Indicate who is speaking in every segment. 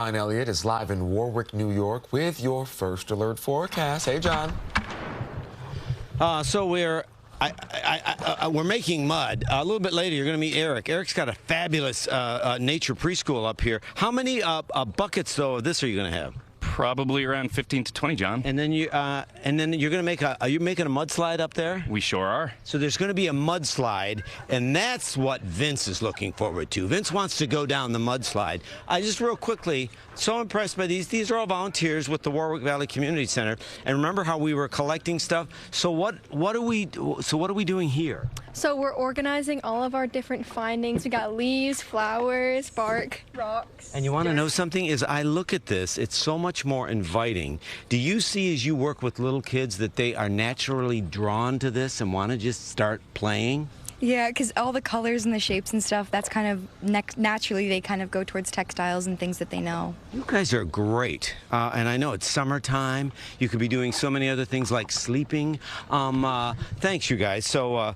Speaker 1: John Elliott is live in Warwick, New York with your first alert forecast. Hey, John.
Speaker 2: So we're making mud. A little bit later, you're going to meet Eric. Eric's got a fabulous nature preschool up here. How many buckets, though, of this are you going to have?
Speaker 3: Probably around 15 to 20, John.
Speaker 2: And then you're going to make are you making a mudslide up there?
Speaker 3: We sure are.
Speaker 2: So there's going to be a mudslide, and that's what Vince is looking forward to. Vince wants to go down the mudslide. I just real quickly, so impressed by these. These are all volunteers with the Warwick Valley Community Center. And remember how we were collecting stuff? So what are we doing here?
Speaker 4: So we're organizing all of our different findings. We got leaves, flowers, bark, rocks.
Speaker 2: And you want to know something? As I look at this, it's so much more inviting. Do you see, as you work with little kids, that they are naturally drawn to this and want to just start playing?
Speaker 5: Yeah, because all the colors and the shapes and stuff, that's kind of naturally they kind of go towards textiles and things that they know.
Speaker 2: You guys are great. And I know it's summertime. You could be doing so many other things like sleeping. Thanks, you guys. So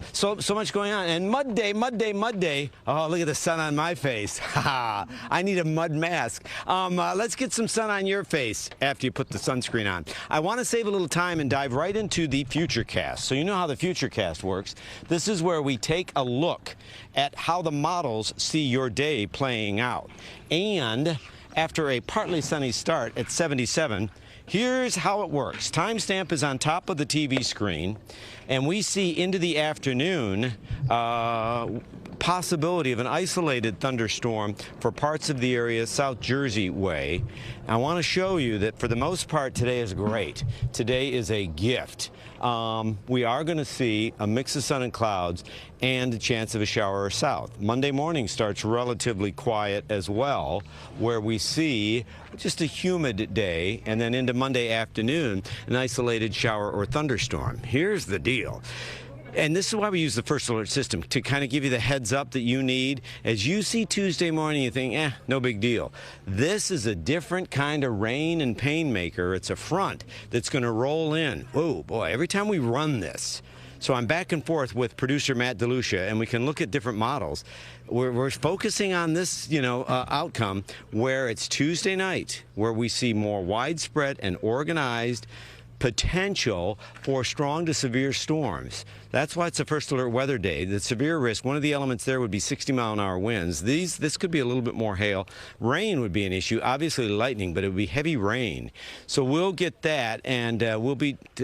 Speaker 2: much going on. And mud day, mud day, mud day. Oh, look at the sun on my face. I need a mud mask. Let's get some sun on your face after you put the sunscreen on. I want to save a little time and dive right into the Futurecast. So you know how the Futurecast works. This is where we take a look at how the models see your day playing out. And after a partly sunny start at 77, here's how it works. Timestamp is on top of the TV screen, and we see into the afternoon possibility of an isolated thunderstorm for parts of the area South Jersey way. I want to show you that for the most part today is great. Today is a gift. We are going to see a mix of sun and clouds and a chance of a shower south. Monday morning starts relatively quiet as well, where we see just a humid day, and then into Monday afternoon, an isolated shower or thunderstorm. Here's the deal. And this is why we use the first alert system, to kind of give you the heads up that you need. As you see Tuesday morning, you think, no big deal. This is a different kind of rain and pain maker. It's a front that's going to roll in. Oh, boy, every time we run this. So I'm back and forth with producer Matt DeLucia, and we can look at different models. We're focusing on this, outcome where it's Tuesday night, where we see more widespread and organized potential for strong to severe storms. That's why it's a first alert weather day. The severe risk, one of the elements there would be 60-mile-an-hour winds. This could be a little bit more hail. Rain would be an issue, obviously lightning, but it would be heavy rain. So we'll get that, and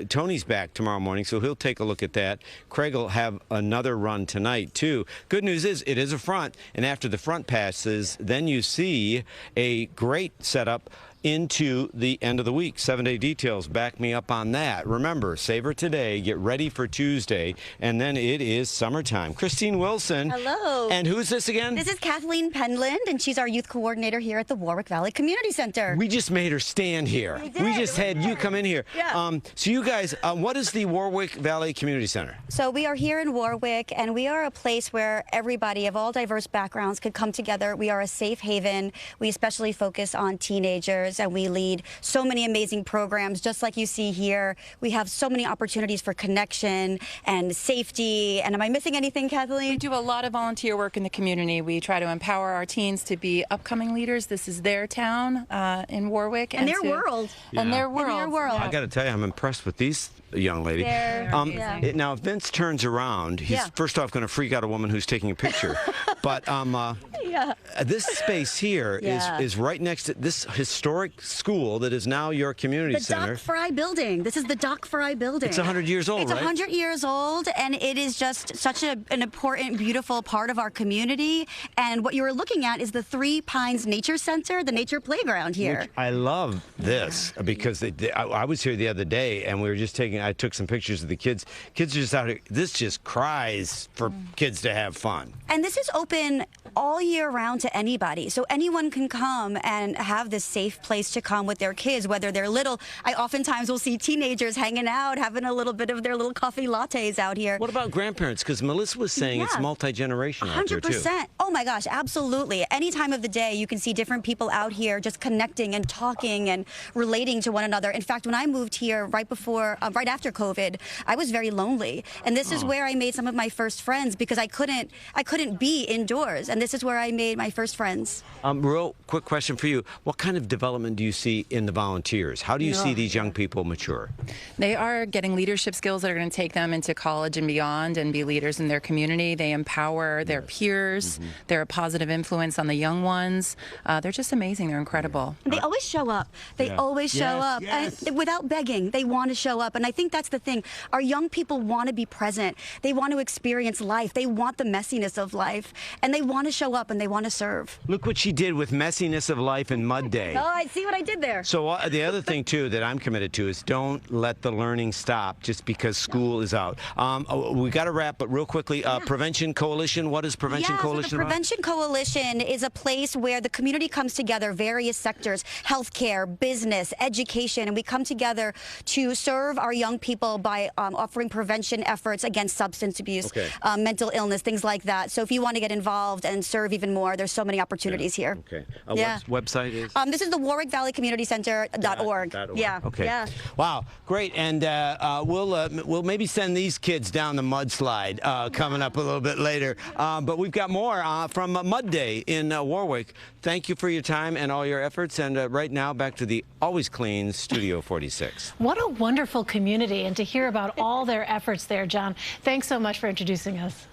Speaker 2: Tony's back tomorrow morning, so he'll take a look at that. Craig will have another run tonight, too. Good news is it is a front, and after the front passes, then you see a great setup into the end of the week. 7-day details back me up on that. Remember, savor today, get ready for Tuesday, and then it is summertime. Christine Wilson.
Speaker 6: Hello.
Speaker 2: And who's this again?
Speaker 6: This is Kathleen Penland, and she's our youth coordinator here at the Warwick Valley Community Center.
Speaker 2: We just made her stand here. We just had you come in here.
Speaker 6: Yeah.
Speaker 2: So you guys, what is the Warwick Valley Community Center?
Speaker 6: So we are here in Warwick, and we are a place where everybody of all diverse backgrounds could come together. We are a safe haven. We especially focus on teenagers, and we lead so many amazing programs, just like you see here. We have so many opportunities for connection and safety. And am I missing anything, Kathleen?
Speaker 7: We do a lot of volunteer work in the community. We try to empower our teens to be upcoming leaders. This is their town in Warwick.
Speaker 6: And their world.
Speaker 7: And their world.
Speaker 6: And their world.
Speaker 2: I got to tell you, I'm impressed with these young lady. Now, if Vince turns around, he's first off going to freak out a woman who's taking a picture. But this space here is right next to this historic school that is now your community center.
Speaker 6: The Doc Fry building. This is the Doc Fry building.
Speaker 2: It's 100 years old,
Speaker 6: right? It's 100 years old, and it is just such an important, beautiful part of our community. And what you were looking at is the Three Pines Nature Center, the nature playground here.
Speaker 2: Which I love this because I was here the other day, and we were just I took some pictures of the kids. Kids are just out here. This just cries for kids to have fun.
Speaker 6: And this is open all year round to anybody. So anyone can come and have this safe place to come with their kids, whether they're little. I oftentimes will see teenagers hanging out, having a little bit of their little coffee lattes out here.
Speaker 2: What about grandparents? Because Melissa was saying it's multi-generational out there, too.
Speaker 6: 100%. Oh, my gosh, absolutely. Any time of the day, you can see different people out here just connecting and talking and relating to one another. In fact, when I moved here right after COVID, I was very lonely. And this is where I made some of my first friends because I couldn't be indoors. And this is where I made my first friends.
Speaker 2: Real quick question for you. What kind of development do you see in the volunteers? How do you see these young people mature?
Speaker 7: They are getting leadership skills that are going to take them into college and beyond and be leaders in their community. They empower their peers. They're a positive influence on the young ones. They're just amazing. They're incredible.
Speaker 6: They always show up. They always show up.
Speaker 2: Yes.
Speaker 6: And without begging, they want to show up. And I think that's the thing. Our young people want to be present. They want to experience life. They want the messiness of life. And they want to show up and they want to serve.
Speaker 2: Look what she did with messiness of life and mud day.
Speaker 6: Oh, I see what I did there.
Speaker 2: So the other thing, too, that I'm committed to is don't let the learning stop just because school is out. We got to wrap, but real quickly, Prevention Coalition. What is Prevention Coalition
Speaker 6: so the Prevention Coalition is a place where the community comes together, various sectors, healthcare, business, education, and we come together to serve our young people by offering prevention efforts against substance abuse, mental illness, things like that. So if you want to get involved and serve even more, there's so many opportunities here.
Speaker 2: Okay. Website is?
Speaker 6: This is the Warwick Valley Community Center.org.
Speaker 2: Yeah. Okay.
Speaker 6: Yeah.
Speaker 2: Wow. Great. And we'll maybe send these kids down the mudslide coming up a little bit later. But we've got more from Mud Day in Warwick. Thank you for your time and all your efforts. And right now, back to the always clean Studio 46.
Speaker 8: What a wonderful community, and to hear about all their efforts there, John. Thanks so much for introducing us.